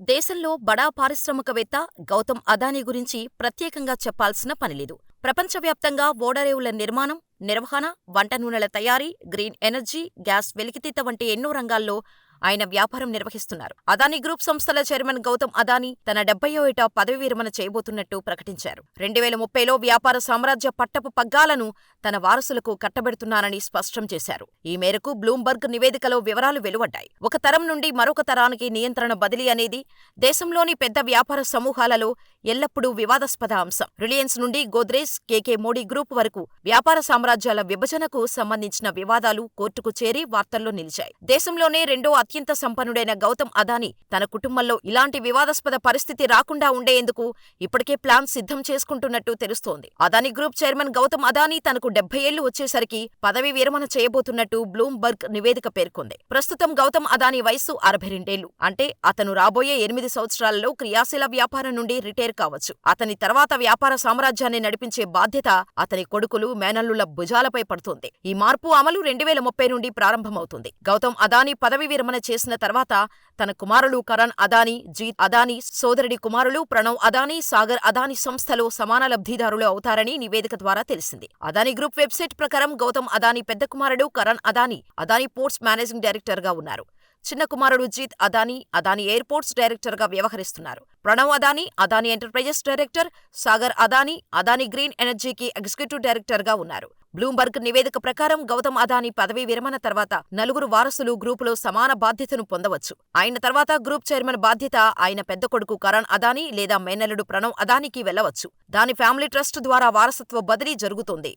దేశంలో బడా పారిశ్రామికవేత్త గౌతమ్ అదానీ గురించి ప్రత్యేకంగా చెప్పాల్సిన పనిలేదు. ప్రపంచవ్యాప్తంగా ఓడరేవుల నిర్మాణం, నిర్వహణ, వంట నూనెల తయారీ, గ్రీన్ ఎనర్జీ, గ్యాస్ వెలికితీత వంటి ఎన్నో రంగాల్లో ఆయన వ్యాపారం నిర్వహిస్తున్నారు. అదానీ గ్రూప్ సంస్థల చైర్మన్ గౌతమ్ అదానీ తన 70వ ఏట పదవీ విరమణ చేయబోతున్నట్టు ప్రకటించారు. 2030లో వ్యాపార సామ్రాజ్య పట్టపు పగ్గాలను తన వారసులకు కట్టబెడుతున్నానని స్పష్టం చేశారు. ఈ మేరకు బ్లూంబర్గ్ నివేదికలో వివరాలు వెలువడ్డాయి. ఒక తరం నుండి మరొక తరానికి నియంత్రణ బదిలీ అనేది దేశంలోని పెద్ద వ్యాపార సమూహాలలో ఎల్లప్పుడూ వివాదాస్పద అంశం. రిలయన్స్ నుండి గోద్రేజ్, కేకే మోడీ గ్రూప్ వరకు వ్యాపార సామ్రాజ్యాల విభజనకు సంబంధించిన వివాదాలు కోర్టుకు చేరి వార్తల్లో నిలిచాయి. దేశంలోనే రెండో అత్యంత సంపన్నుడైన గౌతమ్ అదానీ తన కుటుంబంలో ఇలాంటి వివాదాస్పద పరిస్థితి రాకుండా ఉండేందుకు ఇప్పటికే ప్లాన్ సిద్ధం చేసుకుంటున్నట్టు తెలుస్తోంది. అదానీ గ్రూప్ చైర్మన్ గౌతమ్ అదానీ తనకు 70 ఏళ్లు వచ్చేసరికి పదవీ విరమణ చేయబోతున్నట్టు బ్లూంబర్గ్ నివేదిక పేర్కొంది. ప్రస్తుతం గౌతమ్ అదానీ వయస్సు 62 ఏళ్లు. అంటే అతను రాబోయే 8 సంవత్సరాలలో క్రియాశీల వ్యాపారం నుండి రిటైర్ కావచ్చు. అతని తర్వాత వ్యాపార సామ్రాజ్యాన్ని నడిపించే బాధ్యత అతని కొడుకులు, మేనల్లుల భుజాలపై పడుతోంది. ఈ మార్పు అమలు 2030 నుండి ప్రారంభమవుతుంది. గౌతమ్ అదానీ పదవీ విరమణ చేసిన తర్వాత తన కుమారులు కరణ్ అదానీ, జీత్ అదానీ, సోదరుడి కుమారులు ప్రణవ్ అదానీ, సాగర్ అదానీ సంస్థలో సమాన లబ్ధిదారులు అవుతారని నివేదిక ద్వారా తెలిసింది. అదానీ గ్రూప్ వెబ్సైట్ ప్రకారం గౌతమ్ అదానీ పెద్ద కుమారుడు కరణ్ అదానీ అదానీ పోర్ట్స్ మేనేజింగ్ డైరెక్టర్గా ఉన్నారు. చిన్న కుమారుడు జీత్ అదానీ అదానీ ఎయిర్పోర్ట్స్ డైరెక్టర్గా వ్యవహరిస్తున్నారు. Pranav Adani Adani enterprises director, Sagar Adani Adani green ఎనర్జీకి ఎగ్జిక్యూటివ్ డైరెక్టర్గా ఉన్నారు. బ్లూంబర్గ్ నివేదిక ప్రకారం గౌతమ్ అదానీ పదవీ విరమణ తర్వాత 4 వారసులు గ్రూపులో సమాన బాధ్యతను పొందవచ్చు. ఆయన తర్వాత గ్రూప్ చైర్మన్ బాధ్యత ఆయన పెద్ద కొడుకు కరణ్ అదానీ లేదా మేనల్లుడు ప్రణవ్ అదానీకి వెళ్లవచ్చు. దాని ఫ్యామిలీ ట్రస్ట్ ద్వారా వారసత్వ బదిలీ జరుగుతుంది.